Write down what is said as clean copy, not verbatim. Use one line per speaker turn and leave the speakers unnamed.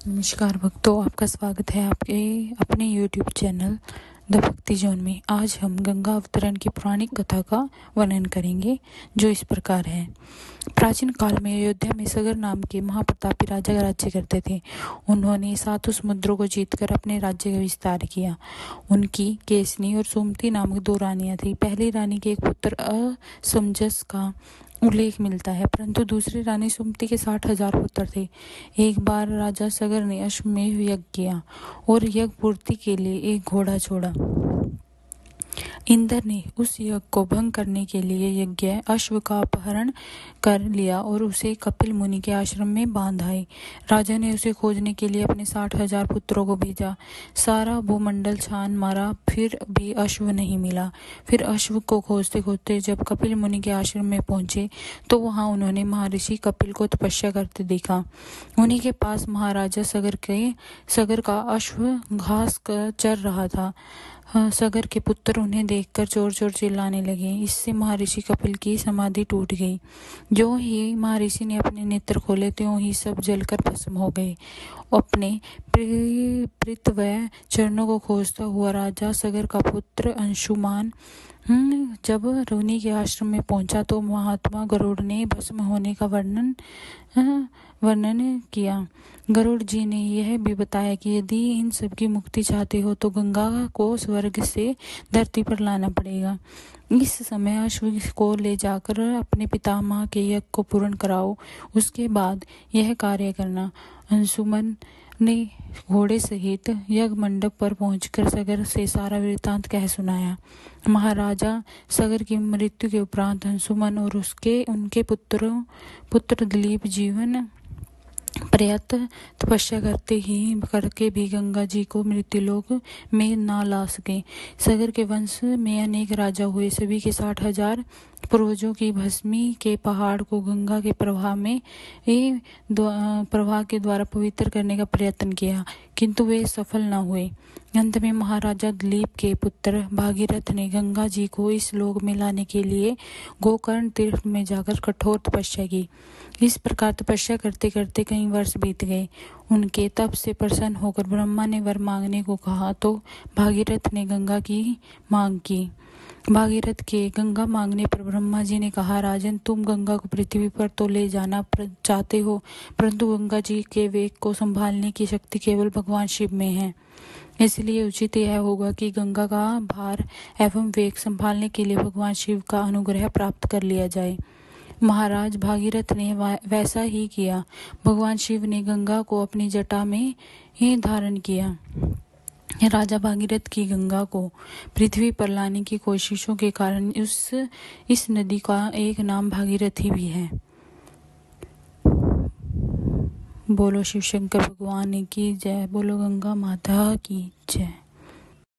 नमस्कार भक्तों, आपका स्वागत है आपके अपने YouTube चैनल द भक्ति जोन में। आज हम गंगा अवतरण की पौराणिक कथा का वर्णन करेंगे, जो इस प्रकार है। प्राचीन काल में अयोध्या में सगर नाम के महाप्रतापी राजा राज्य करते थे। उन्होंने 7 समुद्रों को जीतकर अपने राज्य का विस्तार किया। उनकी केसनी और सुमति नामक 2 रानियां थीं। पहली रानी के एक पुत्र असमंजस का उल्लेख मिलता है, परंतु दूसरी रानी सुमति के 60,000 पुत्र थे। एक बार राजा सगर ने अश्वमेध यज्ञ किया और यज्ञ पूर्ति के लिए एक घोड़ा छोड़ा। इंद्र ने उस यज्ञ को भंग करने के लिए यज्ञ अश्व का अपहरण कर लिया और उसे कपिल मुनि के आश्रम में बांध आए। राजा ने उसे खोजने के लिए अपने 60,000 पुत्रों को भेजा। सारा भूमंडल छान मारा, फिर भी अश्व नहीं मिला। फिर अश्व को खोजते खोजते जब कपिल मुनि के आश्रम में पहुंचे तो वहां उन्होंने महर्षि कपिल को तपस्या करते देखा। उन्हीं के पास महाराजा सगर का अश्व घास चर रहा था। सगर के पुत्र उन्हें देखकर जोर जोर चिल्लाने लगे। इससे महर्षि कपिल की समाधि टूट गई। जो ही महर्षि ने अपने नेत्र खोले त्यों ही सब जलकर भस्म हो गए। अपने प्रीत व चरणों को खोजता हुआ राजा सगर का पुत्र अंशुमान जब रुनि के आश्रम में पहुंचा तो महात्मा गरुड़ ने भस्म होने का वर्णन किया। गरुड़ जी ने यह भी बताया कि यदि इन सब की मुक्ति चाहते हो तो गंगा को स्वर्ग से धरती पर लाना पड़ेगा। इस समय अश्व को ले जाकर अपने पितामह के यज्ञ को पूर्ण कराओ, उसके बाद यह कार्य करना। अंशुमन ने घोड़े सहित यज्ञ मंडप पर पहुंचकर सगर से सारा वृत्तांत कह सुनाया। महाराजा सगर की मृत्यु के उपरांत अंशुमन और उनके पुत्र दिलीप जीवन पर्यंत तपस्या करके भी गंगा जी को मृत्युलोक में ना ला सके। सगर के वंश में अनेक राजा हुए। सभी के 60,000 पूर्वजों की भस्मी के पहाड़ को गंगा के प्रवाह के द्वारा पवित्र करने का प्रयत्न किया, किंतु वे सफल न हुए। अंत में महाराजा दिलीप के पुत्र भागीरथ ने गंगा जी को इस लोक में लाने के लिए गोकर्ण तीर्थ में जाकर कठोर तपस्या की। इस प्रकार तपस्या करते करते कई वर्ष बीत गए। उनके तप से प्रसन्न होकर ब्रह्मा ने वर मांगने को कहा तो भागीरथ ने गंगा की मांग की। भागीरथ के गंगा मांगने पर ब्रह्मा जी ने कहा, राजन, तुम गंगा को पृथ्वी पर तो ले जाना चाहते हो, परंतु गंगा जी के वेग को संभालने की शक्ति केवल भगवान शिव में है। इसलिए उचित यह होगा कि गंगा का भार एवं वेग संभालने के लिए भगवान शिव का अनुग्रह प्राप्त कर लिया जाए। महाराज भागीरथ ने वैसा ही किया। भगवान शिव ने गंगा को अपनी जटा में ही धारण किया। राजा भागीरथ की गंगा को पृथ्वी पर लाने की कोशिशों के कारण इस नदी का एक नाम भागीरथी भी है। बोलो शिव शंकर भगवान की जय। बोलो गंगा माता की जय।